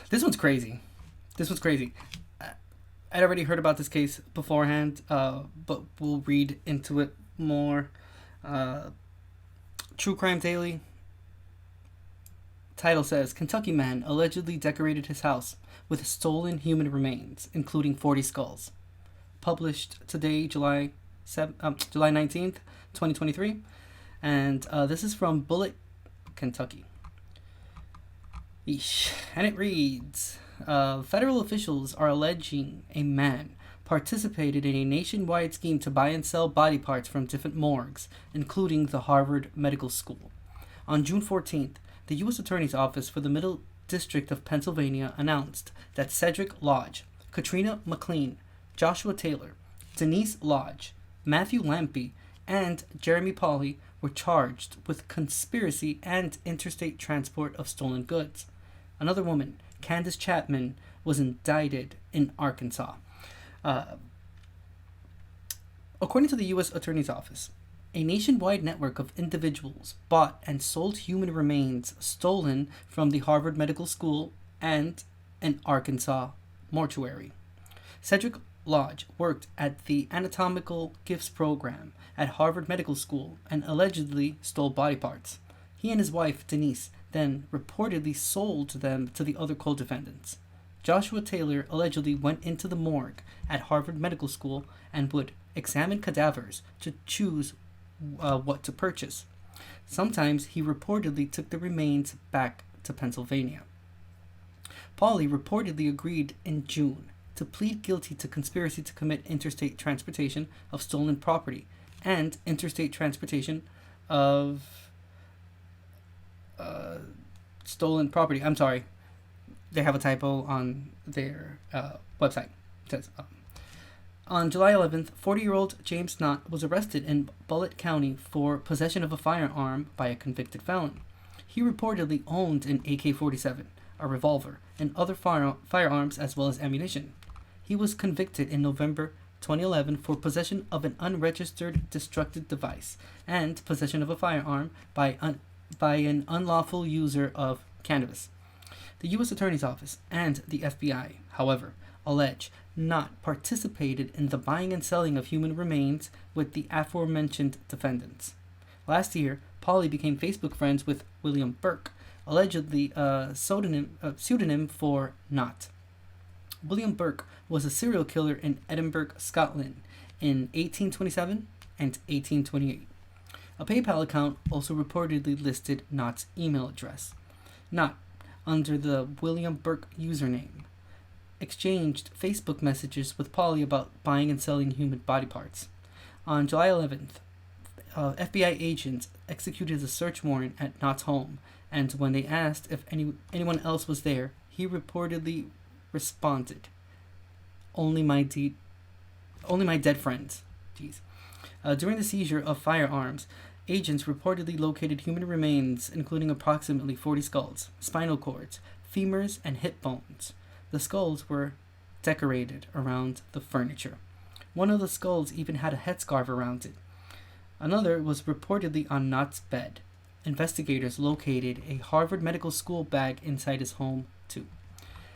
This one's crazy. This one's crazy. I'd already heard about this case beforehand, but we'll read into it more. True Crime Daily. Title says, Kentucky man allegedly decorated his house with stolen human remains, including 40 skulls. Published today, July 19th, 2023. And this is from Bullitt, Kentucky. Eesh. And it reads, federal officials are alleging a man participated in a nationwide scheme to buy and sell body parts from different morgues, including the Harvard Medical School. On June 14th, the U.S. Attorney's Office for the Middle District of Pennsylvania announced that Cedric Lodge, Katrina McLean, Joshua Taylor, Denise Lodge, Matthew Lampy, and Jeremy Paulie were charged with conspiracy and interstate transport of stolen goods. Another woman, Candace Chapman, was indicted in Arkansas. According to the U.S. Attorney's Office, a nationwide network of individuals bought and sold human remains stolen from the Harvard Medical School and an Arkansas mortuary. Cedric Lodge worked at the Anatomical Gifts Program at Harvard Medical School and allegedly stole body parts. He and his wife, Denise, then reportedly sold them to the other co-defendants. Joshua Taylor allegedly went into the morgue at Harvard Medical School and would examine cadavers to choose what to purchase. Sometimes he reportedly took the remains back to Pennsylvania. Paulie reportedly agreed in June to plead guilty to conspiracy to commit interstate transportation of stolen property and interstate transportation of stolen property. I'm sorry. They have a typo on their website. It says, on July 11th, 40-year-old James Knott was arrested in Bullitt County for possession of a firearm by a convicted felon. He reportedly owned an AK-47, a revolver, and other firearms as well as ammunition. He was convicted in November 2011 for possession of an unregistered destructive device and possession of a firearm by an unlawful user of cannabis. The U.S. Attorney's Office and the FBI, however, allege Knott participated in the buying and selling of human remains with the aforementioned defendants. Last year, Paulie became Facebook friends with William Burke, allegedly a pseudonym for Knott. William Burke was a serial killer in Edinburgh, Scotland, in 1827 and 1828. A PayPal account also reportedly listed Knott's email address. Knott, under the William Burke username, exchanged Facebook messages with Paulie about buying and selling human body parts. On July 11th, FBI agents executed a search warrant at Knott's home, and when they asked if anyone else was there, he reportedly responded, only my dead friends. Jeez. During the seizure of firearms, agents reportedly located human remains, including approximately 40 skulls, spinal cords, femurs, and hip bones. The skulls were decorated around the furniture. One of the skulls even had a headscarf around it. Another was reportedly on Knott's bed. Investigators located a Harvard Medical School bag inside his home, too.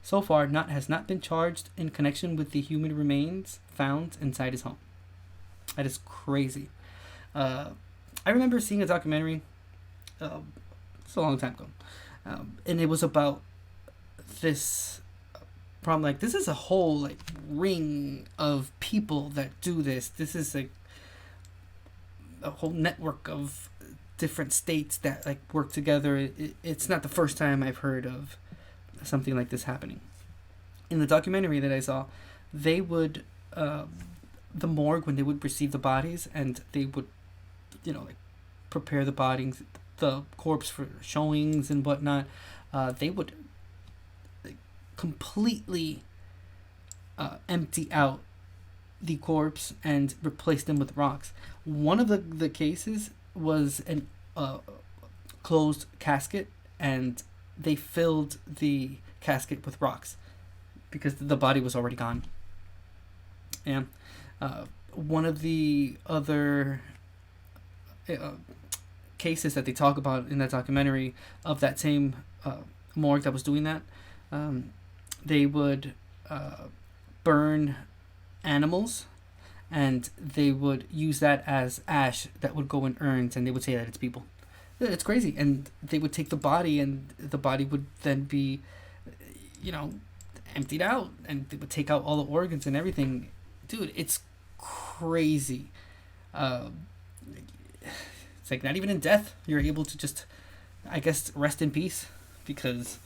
So far, Knott has not been charged in connection with the human remains found inside his home. That is crazy. I remember seeing a documentary, it's a long time ago, and it was about this problem. Like, this is a whole ring of people that do this. This is a whole network of different states that work together. It's not the first time I've heard of something like this happening. In the documentary that I saw, they would the morgue, when they would receive the bodies and they would prepare the bodies, the corpse for showings and whatnot, they would completely empty out the corpse and replace them with rocks. One of the cases was an closed casket, and they filled the casket with rocks because the body was already gone. And one of the other cases that they talk about in that documentary of that same morgue that was doing that. They would burn animals, and they would use that as ash that would go in urns, and they would say that it's people. It's crazy. And they would take the body, and the body would then be, emptied out, and they would take out all the organs and everything. Dude, it's crazy. It's like not even in death you're able to just, I guess, rest in peace, because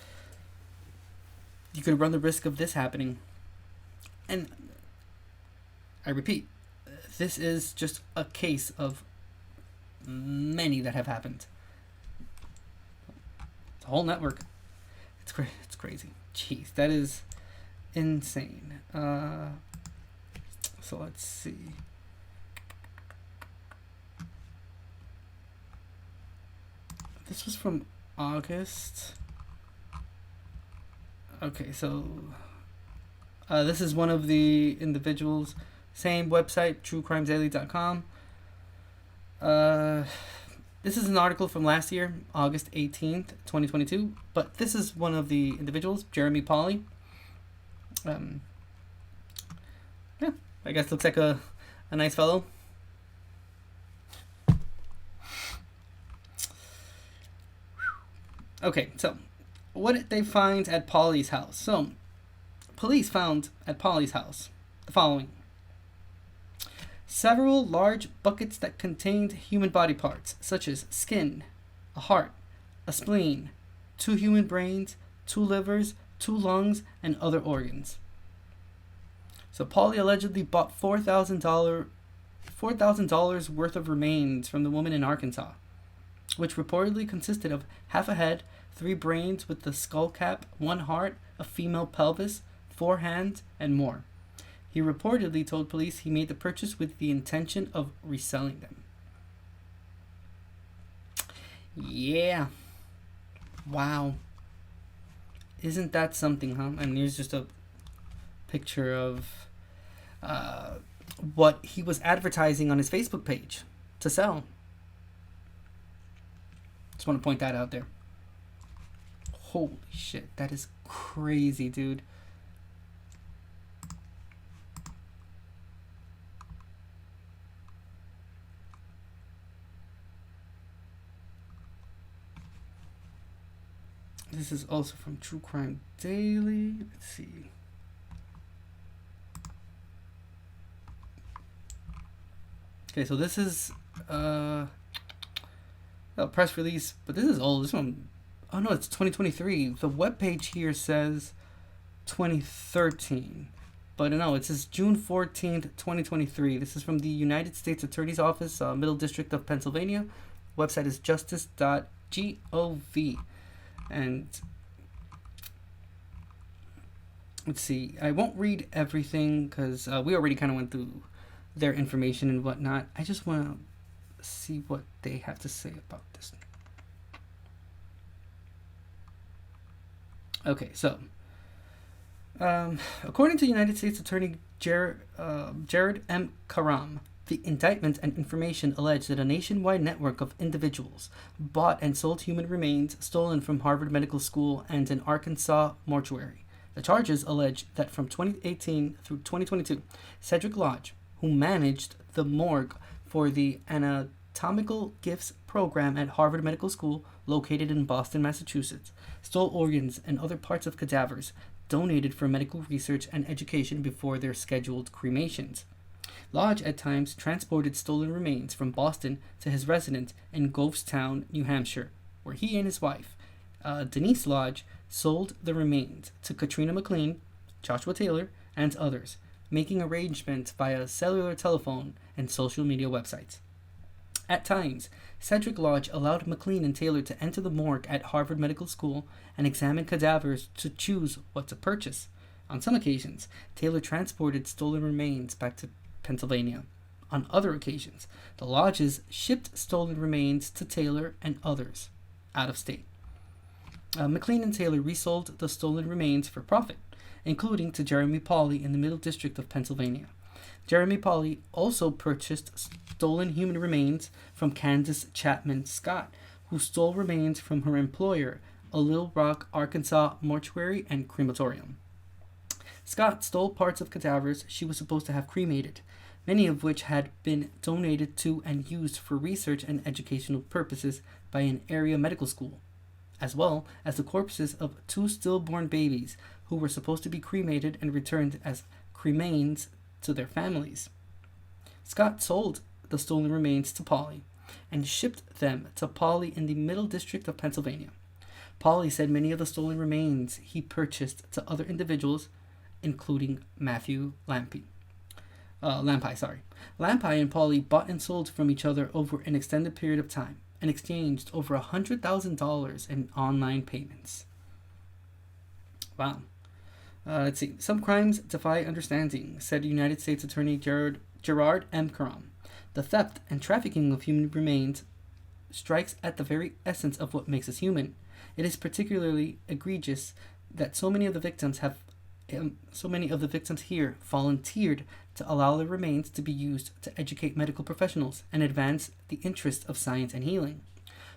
you could run the risk of this happening. And I repeat, this is just a case of many that have happened. It's a whole network. It's crazy. Jeez, that is insane. So let's see. This was from August. Okay, so this is one of the individuals. Same website, truecrimesdaily.com. This is an article from last year, August 18th, 2022. But this is one of the individuals, Jeremy Paulie. Yeah, I guess looks like a nice fellow. Okay, so what did they find at Paulie's house? So, police found at Paulie's house the following: several large buckets that contained human body parts, such as skin, a heart, a spleen, 2 human brains, 2 livers, 2 lungs, and other organs. So Paulie allegedly bought $4,000 worth of remains from the woman in Arkansas, which reportedly consisted of half a head, 3 brains with the skull cap, 1 heart, a female pelvis, 4 hands, and more. He reportedly told police he made the purchase with the intention of reselling them. Yeah. Wow. Isn't that something, huh? And here's just a picture of what he was advertising on his Facebook page to sell. Just want to point that out there. Holy shit, that is crazy, dude. This is also from True Crime Daily. Let's see. Okay, so this is a press release, but this is old. This one, oh no, it's 2023. The webpage here says 2013, but no, it says June 14th, 2023. This is from the United States Attorney's Office, Middle District of Pennsylvania. Website is justice.gov. And let's see, I won't read everything because we already kind of went through their information and whatnot. I just want to see what they have to say about this. Okay, so according to United States Attorney Jared M. Karam, the indictment and information allege that a nationwide network of individuals bought and sold human remains stolen from Harvard Medical School and an Arkansas mortuary. The charges allege that from 2018 through 2022, Cedric Lodge, who managed the morgue for the Anatomical Gifts program at Harvard Medical School, located in Boston, Massachusetts, stole organs and other parts of cadavers donated for medical research and education before their scheduled cremations. Lodge at times transported stolen remains from Boston to his residence in Goffstown, New Hampshire, where he and his wife, Denise Lodge, sold the remains to Katrina McLean, Joshua Taylor, and others, making arrangements via cellular telephone and social media websites. At times, Cedric Lodge allowed McLean and Taylor to enter the morgue at Harvard Medical School and examine cadavers to choose what to purchase. On some occasions, Taylor transported stolen remains back to Pennsylvania. On other occasions, the lodges shipped stolen remains to Taylor and others out of state. McLean and Taylor resold the stolen remains for profit, including to Jeremy Paulie in the Middle District of Pennsylvania. Jeremy Paulie also purchased stolen human remains from Candace Chapman Scott, who stole remains from her employer, a Little Rock, Arkansas mortuary and crematorium. Scott stole parts of cadavers she was supposed to have cremated, many of which had been donated to and used for research and educational purposes by an area medical school, as well as the corpses of 2 stillborn babies who were supposed to be cremated and returned as cremains to their families. Scott sold the stolen remains to Paulie and shipped them to Paulie in the Middle District of Pennsylvania. Paulie said many of the stolen remains he purchased to other individuals, including Matthew Lampi. Lampi and Paulie bought and sold from each other over an extended period of time and exchanged over $100,000 in online payments. Wow. Let's see. Some crimes defy understanding, said United States Attorney Gerard M. Karam. The theft and trafficking of human remains strikes at the very essence of what makes us human. It is particularly egregious that so many of the victims here volunteered to allow their remains to be used to educate medical professionals and advance the interests of science and healing.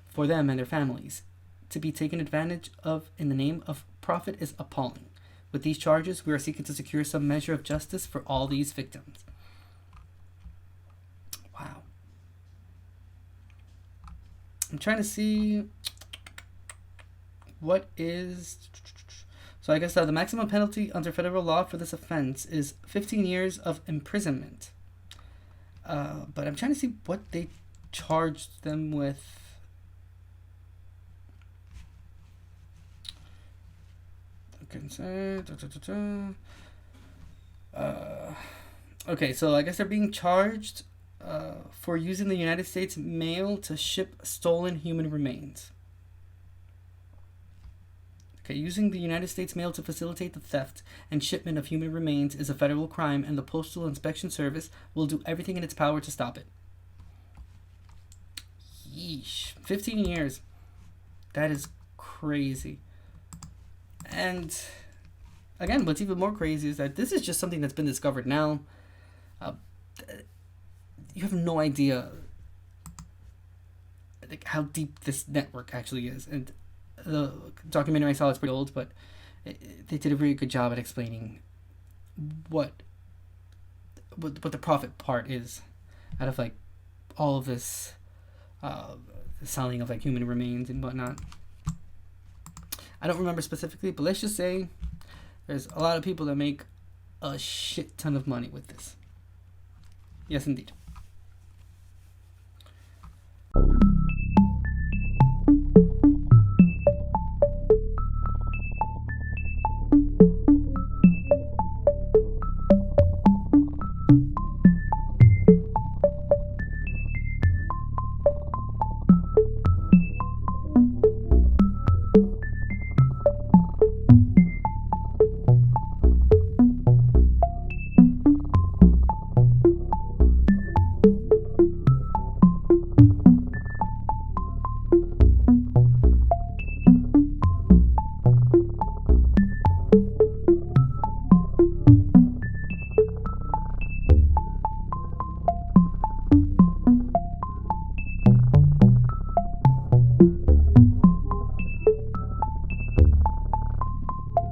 For them and their families, to be taken advantage of in the name of profit is appalling. With these charges, we are seeking to secure some measure of justice for all these victims. Wow. I'm trying to see what is... So I guess the maximum penalty under federal law for this offense is 15 years of imprisonment. But I'm trying to see what they charged them with. Okay, so I guess they're being charged for using the United States mail to ship stolen human remains. Okay, using the United States mail to facilitate the theft and shipment of human remains is a federal crime, and the Postal Inspection Service will do everything in its power to stop it. Yeesh. 15 years. That is crazy. And again, what's even more crazy is that this is just something that's been discovered now. You have no idea how deep this network actually is. And the documentary I saw is pretty old, but they did a really good job at explaining what the profit part is out of like all of this selling of like human remains and whatnot. I don't remember specifically, but let's just say there's a lot of people that make a shit ton of money with this. Yes, indeed.